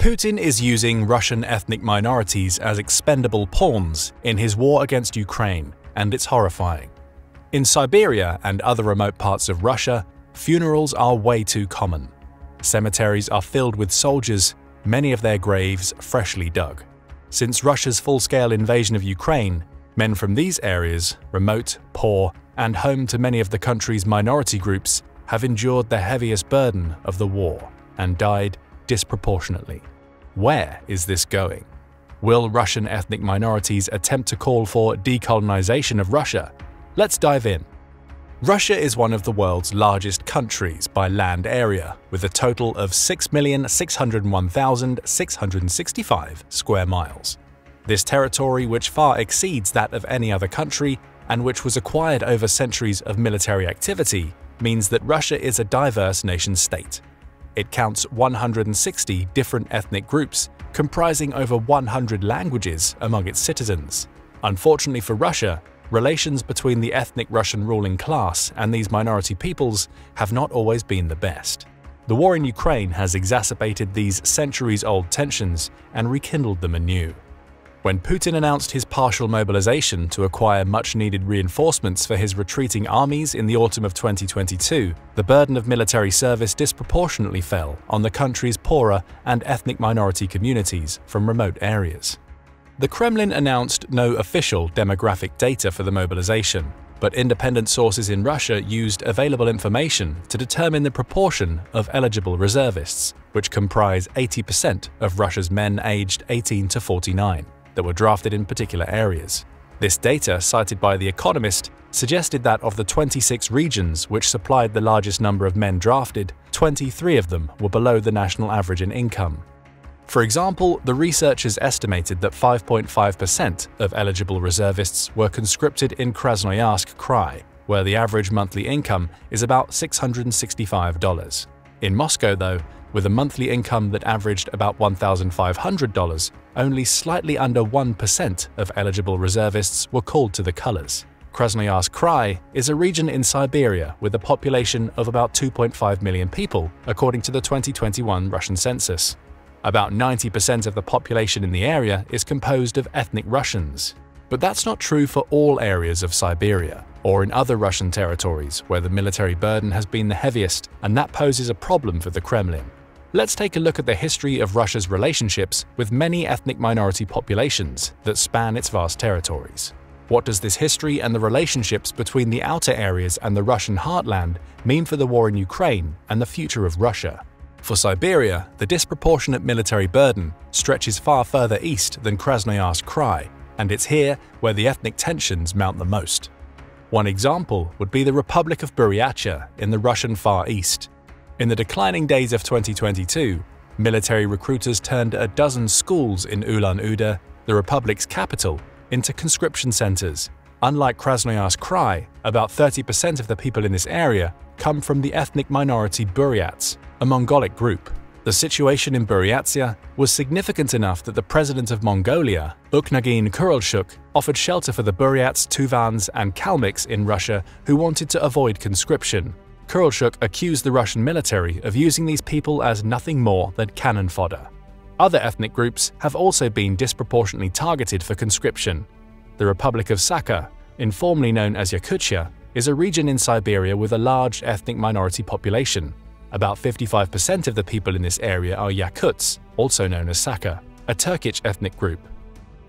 Putin is using Russian ethnic minorities as expendable pawns in his war against Ukraine, and it's horrifying. In Siberia and other remote parts of Russia, funerals are way too common. Cemeteries are filled with soldiers, many of their graves freshly dug. Since Russia's full-scale invasion of Ukraine, men from these areas, remote, poor, and home to many of the country's minority groups, have endured the heaviest burden of the war and died disproportionately. Where is this going? Will Russian ethnic minorities attempt to call for decolonization of Russia? Let's dive in. Russia is one of the world's largest countries by land area, with a total of 6,601,665 square miles. This territory, which far exceeds that of any other country and which was acquired over centuries of military activity, means that Russia is a diverse nation-state. It counts 160 different ethnic groups, comprising over 100 languages among its citizens. Unfortunately for Russia, relations between the ethnic Russian ruling class and these minority peoples have not always been the best. The war in Ukraine has exacerbated these centuries-old tensions and rekindled them anew. When Putin announced his partial mobilization to acquire much-needed reinforcements for his retreating armies in the autumn of 2022, the burden of military service disproportionately fell on the country's poorer and ethnic minority communities from remote areas. The Kremlin announced no official demographic data for the mobilization, but independent sources in Russia used available information to determine the proportion of eligible reservists, which comprise 80% of Russia's men aged 18 to 49. That were drafted in particular areas. This data, cited by The Economist, suggested that of the 26 regions which supplied the largest number of men drafted, 23 of them were below the national average in income. For example, the researchers estimated that 5.5% of eligible reservists were conscripted in Krasnoyarsk Krai, where the average monthly income is about $665. In Moscow, though, with a monthly income that averaged about $1,500, only slightly under 1% of eligible reservists were called to the colors. Krasnoyarsk Krai is a region in Siberia with a population of about 2.5 million people, according to the 2021 Russian census. About 90% of the population in the area is composed of ethnic Russians. But that's not true for all areas of Siberia, or in other Russian territories where the military burden has been the heaviest, and that poses a problem for the Kremlin. Let's take a look at the history of Russia's relationships with many ethnic minority populations that span its vast territories. What does this history and the relationships between the outer areas and the Russian heartland mean for the war in Ukraine and the future of Russia? For Siberia, the disproportionate military burden stretches far further east than Krasnoyarsk Krai, and it's here where the ethnic tensions mount the most. One example would be the Republic of Buryatia in the Russian Far East. In the declining days of 2022, military recruiters turned a dozen schools in Ulan-Ude, the republic's capital, into conscription centers. Unlike Krasnoyarsk Krai, about 30% of the people in this area come from the ethnic minority Buryats, a Mongolic group. The situation in Buryatia was significant enough that the president of Mongolia, Ukhnagin Kurulshuk, offered shelter for the Buryats, Tuvans, and Kalmyks in Russia who wanted to avoid conscription. Kurulshuk accused the Russian military of using these people as nothing more than cannon fodder. Other ethnic groups have also been disproportionately targeted for conscription. The Republic of Sakha, informally known as Yakutia, is a region in Siberia with a large ethnic minority population. About 55% of the people in this area are Yakuts, also known as Sakha, a Turkic ethnic group.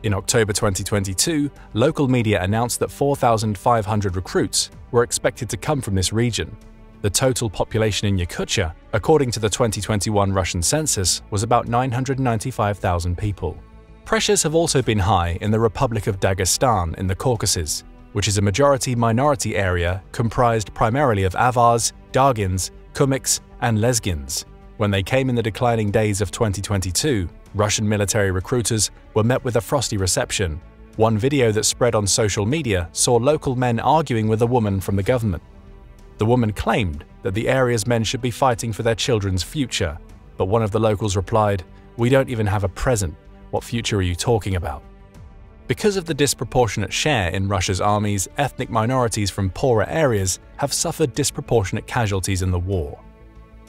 In October 2022, local media announced that 4,500 recruits were expected to come from this region. The total population in Yakutia, according to the 2021 Russian census, was about 995,000 people. Pressures have also been high in the Republic of Dagestan in the Caucasus, which is a majority-minority area comprised primarily of Avars, Dargins, Kumyks, and Lezgins. When they came in the declining days of 2022, Russian military recruiters were met with a frosty reception. One video that spread on social media saw local men arguing with a woman from the government. The woman claimed that the area's men should be fighting for their children's future, but one of the locals replied, "We don't even have a present. What future are you talking about?" Because of the disproportionate share in Russia's armies, ethnic minorities from poorer areas have suffered disproportionate casualties in the war.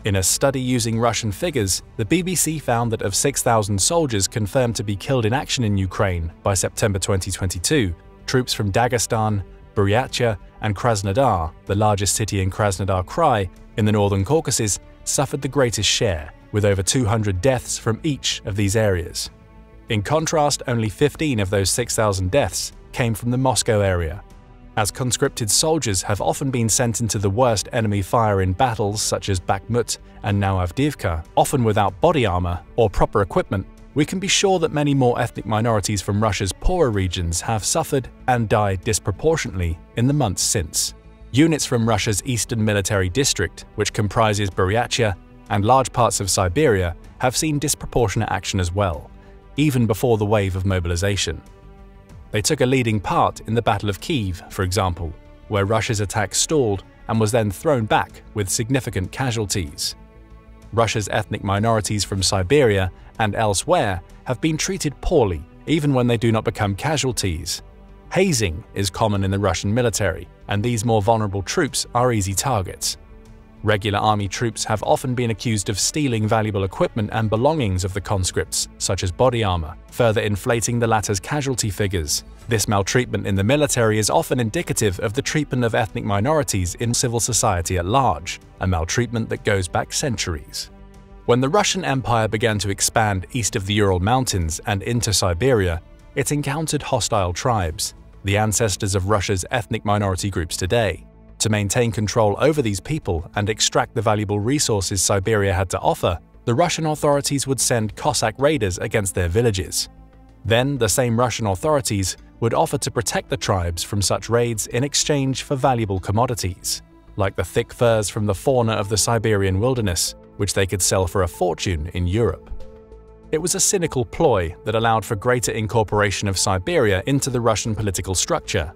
In a study using Russian figures, the BBC found that of 6,000 soldiers confirmed to be killed in action in Ukraine by September 2022, troops from Dagestan, Buryatia, and Krasnodar, the largest city in Krasnodar Krai in the northern Caucasus, suffered the greatest share, with over 200 deaths from each of these areas. In contrast, only 15 of those 6,000 deaths came from the Moscow area. As conscripted soldiers have often been sent into the worst enemy fire in battles such as Bakhmut and now Avdiivka, often without body armor or proper equipment, we can be sure that many more ethnic minorities from Russia's poorer regions have suffered and died disproportionately in the months since. Units from Russia's Eastern Military District, which comprises Buryatia and large parts of Siberia, have seen disproportionate action as well, even before the wave of mobilization. They took a leading part in the Battle of Kiev, for example, where Russia's attack stalled and was then thrown back with significant casualties. Russia's ethnic minorities from Siberia and elsewhere have been treated poorly, even when they do not become casualties. Hazing is common in the Russian military, and these more vulnerable troops are easy targets. Regular army troops have often been accused of stealing valuable equipment and belongings of the conscripts, such as body armor, further inflating the latter's casualty figures. This maltreatment in the military is often indicative of the treatment of ethnic minorities in civil society at large, a maltreatment that goes back centuries. When the Russian Empire began to expand east of the Ural Mountains and into Siberia, it encountered hostile tribes, the ancestors of Russia's ethnic minority groups today. To maintain control over these people and extract the valuable resources Siberia had to offer, the Russian authorities would send Cossack raiders against their villages. Then, the same Russian authorities would offer to protect the tribes from such raids in exchange for valuable commodities, like the thick furs from the fauna of the Siberian wilderness, which they could sell for a fortune in Europe. It was a cynical ploy that allowed for greater incorporation of Siberia into the Russian political structure.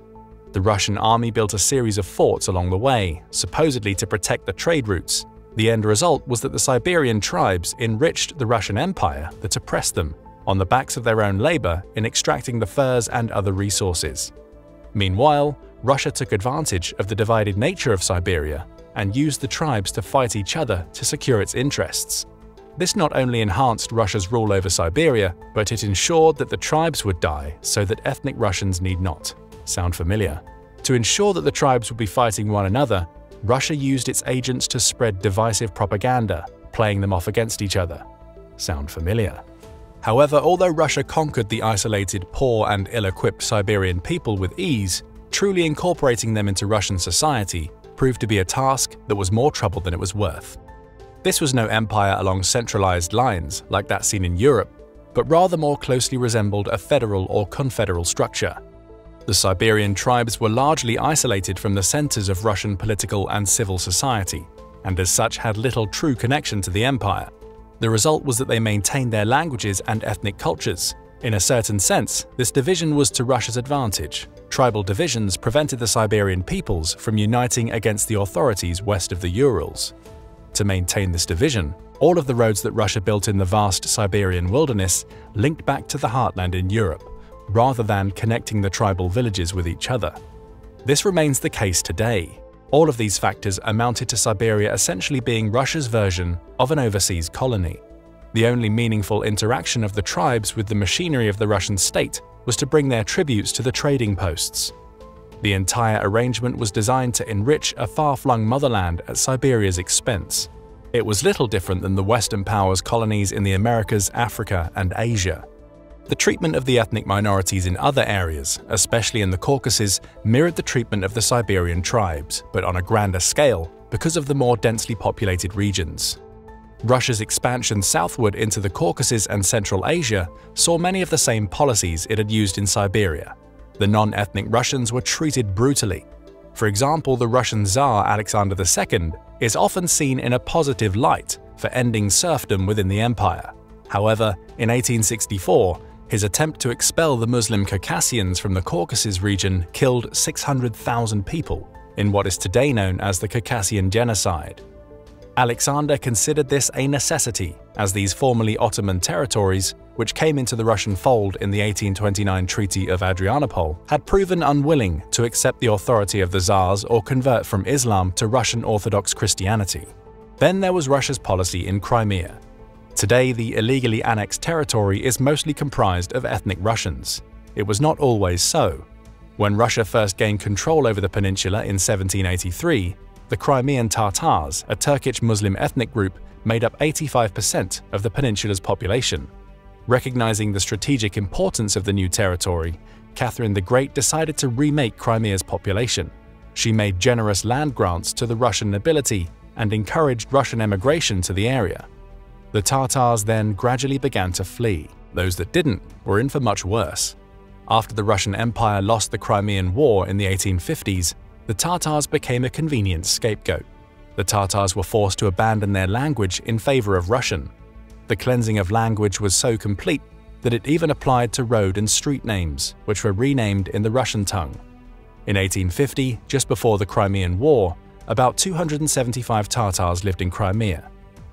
The Russian army built a series of forts along the way, supposedly to protect the trade routes. The end result was that the Siberian tribes enriched the Russian Empire that oppressed them, on the backs of their own labor in extracting the furs and other resources. Meanwhile, Russia took advantage of the divided nature of Siberia and used the tribes to fight each other to secure its interests. This not only enhanced Russia's rule over Siberia, but it ensured that the tribes would die so that ethnic Russians need not. Sound familiar? To ensure that the tribes would be fighting one another, Russia used its agents to spread divisive propaganda, playing them off against each other. Sound familiar? However, although Russia conquered the isolated, poor and ill-equipped Siberian people with ease, truly incorporating them into Russian society proved to be a task that was more trouble than it was worth. This was no empire along centralized lines like that seen in Europe, but rather more closely resembled a federal or confederal structure. The Siberian tribes were largely isolated from the centers of Russian political and civil society, and as such had little true connection to the empire. The result was that they maintained their languages and ethnic cultures. In a certain sense, this division was to Russia's advantage. Tribal divisions prevented the Siberian peoples from uniting against the authorities west of the Urals. To maintain this division, all of the roads that Russia built in the vast Siberian wilderness linked back to the heartland in Europe, rather than connecting the tribal villages with each other. This remains the case today. All of these factors amounted to Siberia essentially being Russia's version of an overseas colony. The only meaningful interaction of the tribes with the machinery of the Russian state was to bring their tributes to the trading posts. The entire arrangement was designed to enrich a far-flung motherland at Siberia's expense. It was little different than the Western powers' colonies in the Americas, Africa, and Asia. The treatment of the ethnic minorities in other areas, especially in the Caucasus, mirrored the treatment of the Siberian tribes, but on a grander scale because of the more densely populated regions. Russia's expansion southward into the Caucasus and Central Asia saw many of the same policies it had used in Siberia. The non-ethnic Russians were treated brutally. For example, the Russian Tsar Alexander II is often seen in a positive light for ending serfdom within the empire. However, in 1864, his attempt to expel the Muslim Circassians from the Caucasus region killed 600,000 people in what is today known as the Circassian Genocide. Alexander considered this a necessity, as these formerly Ottoman territories, which came into the Russian fold in the 1829 Treaty of Adrianople, had proven unwilling to accept the authority of the Tsars or convert from Islam to Russian Orthodox Christianity. Then there was Russia's policy in Crimea. Today, the illegally annexed territory is mostly comprised of ethnic Russians. It was not always so. When Russia first gained control over the peninsula in 1783, the Crimean Tatars, a Turkic Muslim ethnic group, made up 85% of the peninsula's population. Recognizing the strategic importance of the new territory, Catherine the Great decided to remake Crimea's population. She made generous land grants to the Russian nobility and encouraged Russian emigration to the area. The Tatars then gradually began to flee. Those that didn't were in for much worse. After the Russian Empire lost the Crimean War in the 1850s, the Tatars became a convenient scapegoat. The Tatars were forced to abandon their language in favor of Russian. The cleansing of language was so complete that it even applied to road and street names, which were renamed in the Russian tongue. In 1850, just before the Crimean War, about 275 Tatars lived in Crimea.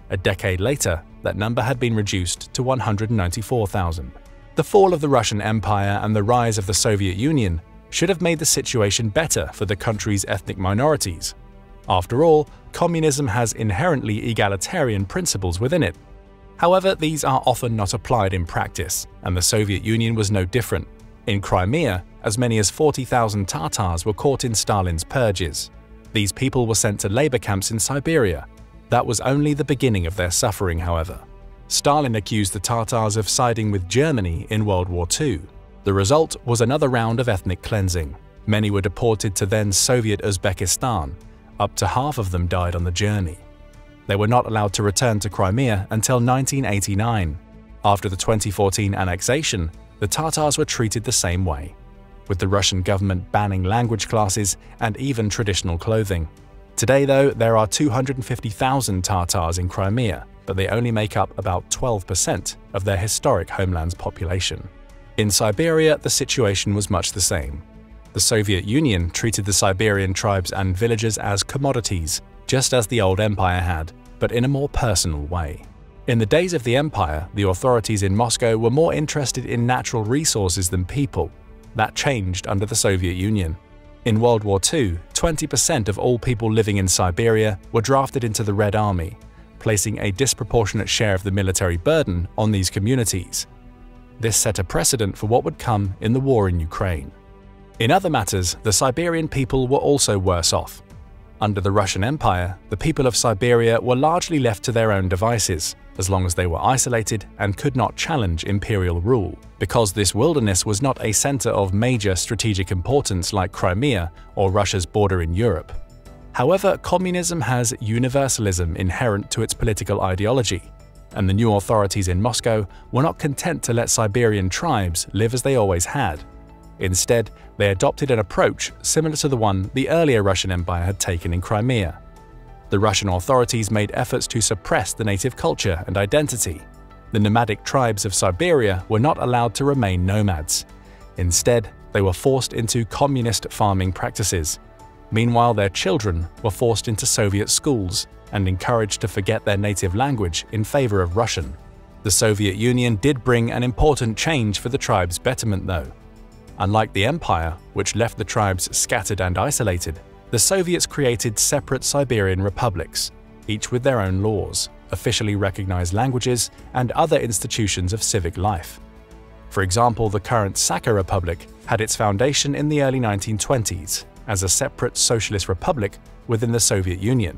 A decade later, that number had been reduced to 194,000. The fall of the Russian Empire and the rise of the Soviet Union should have made the situation better for the country's ethnic minorities. After all, communism has inherently egalitarian principles within it. However, these are often not applied in practice, and the Soviet Union was no different. In Crimea, as many as 40,000 Tatars were caught in Stalin's purges. These people were sent to labor camps in Siberia. That was only the beginning of their suffering, however. Stalin accused the Tatars of siding with Germany in World War II. The result was another round of ethnic cleansing. Many were deported to then Soviet Uzbekistan. Up to half of them died on the journey. They were not allowed to return to Crimea until 1989. After the 2014 annexation, the Tatars were treated the same way, with the Russian government banning language classes and even traditional clothing. Today, though, there are 250,000 Tatars in Crimea, but they only make up about 12% of their historic homeland's population. In Siberia, the situation was much the same. The Soviet Union treated the Siberian tribes and villages as commodities, just as the old empire had, but in a more personal way. In the days of the empire, the authorities in Moscow were more interested in natural resources than people. That changed under the Soviet Union. In World War II, 20% of all people living in Siberia were drafted into the Red Army, placing a disproportionate share of the military burden on these communities. This set a precedent for what would come in the war in Ukraine. In other matters, the Siberian people were also worse off. Under the Russian Empire, the people of Siberia were largely left to their own devices, as long as they were isolated and could not challenge imperial rule, because this wilderness was not a center of major strategic importance like Crimea or Russia's border in Europe. However, communism has universalism inherent to its political ideology, and the new authorities in Moscow were not content to let Siberian tribes live as they always had. Instead, they adopted an approach similar to the one the earlier Russian Empire had taken in Crimea. The Russian authorities made efforts to suppress the native culture and identity. The nomadic tribes of Siberia were not allowed to remain nomads. Instead, they were forced into communist farming practices. Meanwhile, their children were forced into Soviet schools and encouraged to forget their native language in favor of Russian. The Soviet Union did bring an important change for the tribe's betterment, though. Unlike the empire, which left the tribes scattered and isolated, the Soviets created separate Siberian republics, each with their own laws, officially recognized languages, and other institutions of civic life. For example, the current Sakha Republic had its foundation in the early 1920s as a separate socialist republic within the Soviet Union.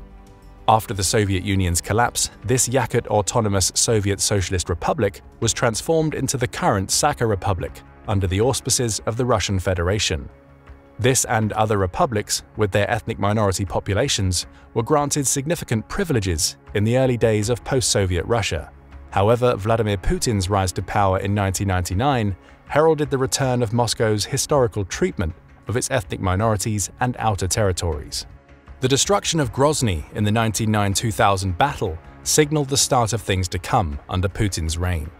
After the Soviet Union's collapse, this Yakut Autonomous Soviet Socialist Republic was transformed into the current Sakha Republic under the auspices of the Russian Federation. This and other republics, with their ethnic minority populations, were granted significant privileges in the early days of post-Soviet Russia. However, Vladimir Putin's rise to power in 1999 heralded the return of Moscow's historical treatment of its ethnic minorities and outer territories. The destruction of Grozny in the 1999-2000 battle signaled the start of things to come under Putin's reign.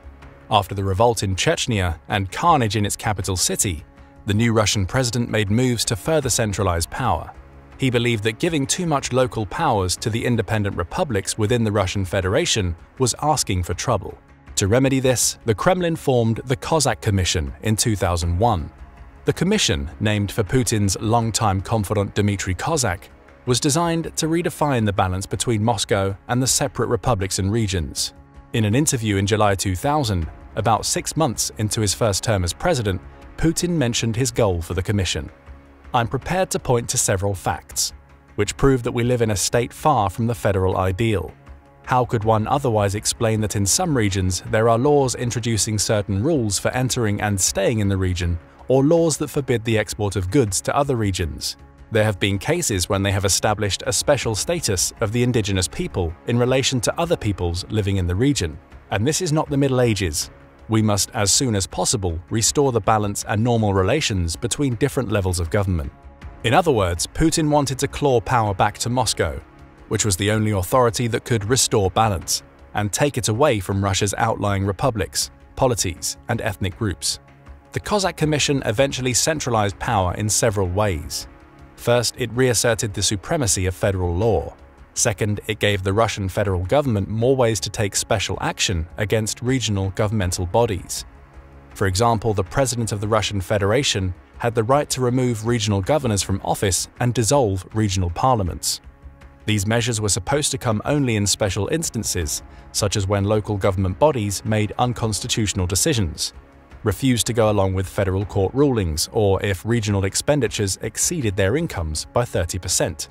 After the revolt in Chechnya and carnage in its capital city, the new Russian president made moves to further centralize power. He believed that giving too much local powers to the independent republics within the Russian Federation was asking for trouble. To remedy this, the Kremlin formed the Cossack Commission in 2001. The commission, named for Putin's longtime confidant Dmitry Kozak, was designed to redefine the balance between Moscow and the separate republics and regions. In an interview in July 2000, about 6 months into his first term as president, Putin mentioned his goal for the commission. "I'm prepared to point to several facts, which prove that we live in a state far from the federal ideal. How could one otherwise explain that in some regions there are laws introducing certain rules for entering and staying in the region, or laws that forbid the export of goods to other regions? There have been cases when they have established a special status of the indigenous people in relation to other peoples living in the region. And this is not the Middle Ages. We must, as soon as possible, restore the balance and normal relations between different levels of government." In other words, Putin wanted to claw power back to Moscow, which was the only authority that could restore balance, and take it away from Russia's outlying republics, polities, and ethnic groups. The Cossack Commission eventually centralized power in several ways. First, it reasserted the supremacy of federal law. Second, it gave the Russian federal government more ways to take special action against regional governmental bodies. For example, the president of the Russian Federation had the right to remove regional governors from office and dissolve regional parliaments. These measures were supposed to come only in special instances, such as when local government bodies made unconstitutional decisions, refused to go along with federal court rulings, or if regional expenditures exceeded their incomes by 30%.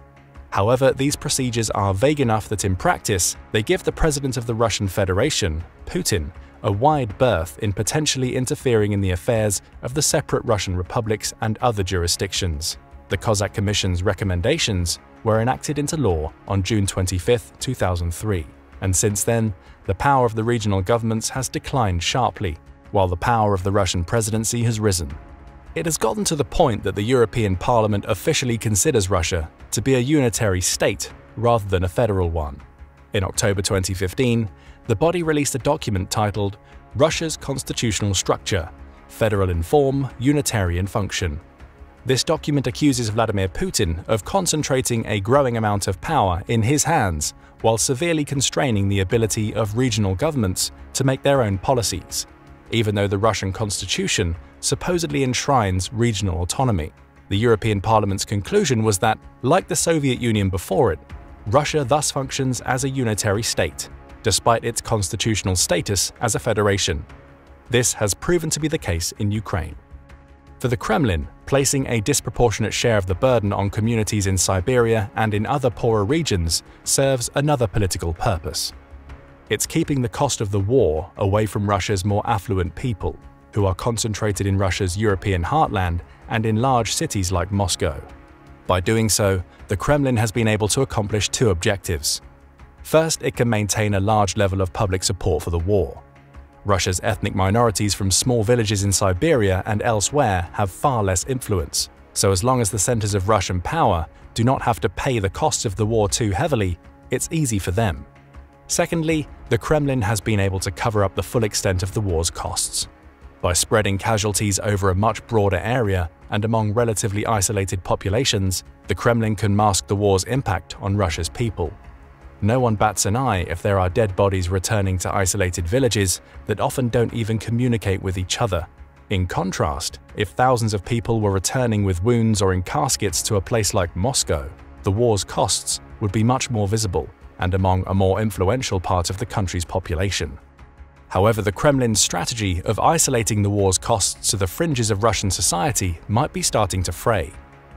However, these procedures are vague enough that in practice, they give the president of the Russian Federation, Putin, a wide berth in potentially interfering in the affairs of the separate Russian republics and other jurisdictions. The Cossack Commission's recommendations were enacted into law on June 25, 2003, and since then, the power of the regional governments has declined sharply, while the power of the Russian presidency has risen. It has gotten to the point that the European Parliament officially considers Russia to be a unitary state rather than a federal one. In October 2015, the body released a document titled Russia's Constitutional Structure, Federal in Form, Unitary in Function. This document accuses Vladimir Putin of concentrating a growing amount of power in his hands while severely constraining the ability of regional governments to make their own policies, even though the Russian constitution supposedly enshrines regional autonomy. The European Parliament's conclusion was that, like the Soviet Union before it, Russia thus functions as a unitary state, despite its constitutional status as a federation. This has proven to be the case in Ukraine. For the Kremlin, placing a disproportionate share of the burden on communities in Siberia and in other poorer regions serves another political purpose. It's keeping the cost of the war away from Russia's more affluent people, who are concentrated in Russia's European heartland and in large cities like Moscow. By doing so, the Kremlin has been able to accomplish two objectives. First, it can maintain a large level of public support for the war. Russia's ethnic minorities from small villages in Siberia and elsewhere have far less influence, so as long as the centers of Russian power do not have to pay the costs of the war too heavily, it's easy for them. Secondly, the Kremlin has been able to cover up the full extent of the war's costs. By spreading casualties over a much broader area and among relatively isolated populations, the Kremlin can mask the war's impact on Russia's people. No one bats an eye if there are dead bodies returning to isolated villages that often don't even communicate with each other. In contrast, if thousands of people were returning with wounds or in caskets to a place like Moscow, the war's costs would be much more visible and among a more influential part of the country's population. However, the Kremlin's strategy of isolating the war's costs to the fringes of Russian society might be starting to fray.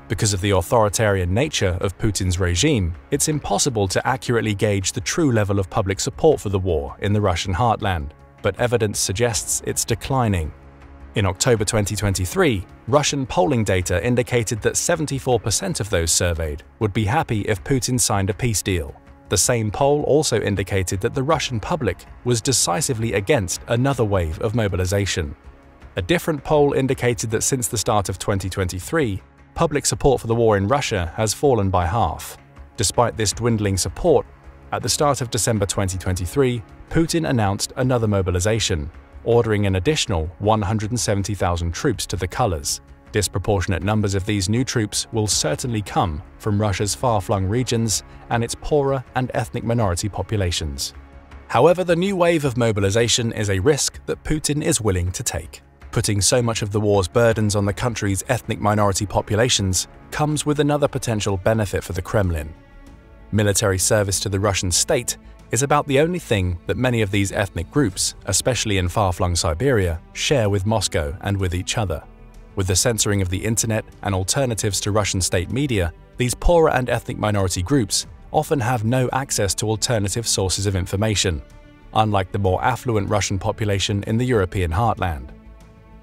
Because of the authoritarian nature of Putin's regime, it's impossible to accurately gauge the true level of public support for the war in the Russian heartland, but evidence suggests it's declining. In October 2023, Russian polling data indicated that 74% of those surveyed would be happy if Putin signed a peace deal. The same poll also indicated that the Russian public was decisively against another wave of mobilization. A different poll indicated that since the start of 2023, public support for the war in Russia has fallen by half. Despite this dwindling support, at the start of December 2023, Putin announced another mobilization, ordering an additional 170,000 troops to the colors. Disproportionate numbers of these new troops will certainly come from Russia's far-flung regions and its poorer and ethnic minority populations. However, the new wave of mobilization is a risk that Putin is willing to take. Putting so much of the war's burdens on the country's ethnic minority populations comes with another potential benefit for the Kremlin. Military service to the Russian state is about the only thing that many of these ethnic groups, especially in far-flung Siberia, share with Moscow and with each other. With the censoring of the internet and alternatives to Russian state media, these poorer and ethnic minority groups often have no access to alternative sources of information, unlike the more affluent Russian population in the European heartland.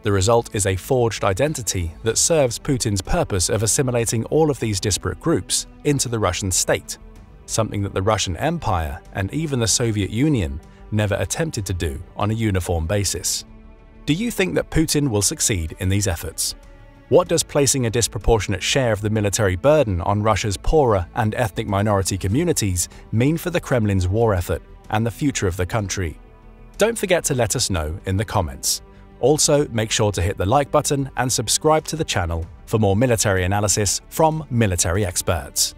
The result is a forged identity that serves Putin's purpose of assimilating all of these disparate groups into the Russian state, something that the Russian Empire and even the Soviet Union never attempted to do on a uniform basis. Do you think that Putin will succeed in these efforts? What does placing a disproportionate share of the military burden on Russia's poorer and ethnic minority communities mean for the Kremlin's war effort and the future of the country? Don't forget to let us know in the comments. Also, make sure to hit the like button and subscribe to the channel for more military analysis from military experts.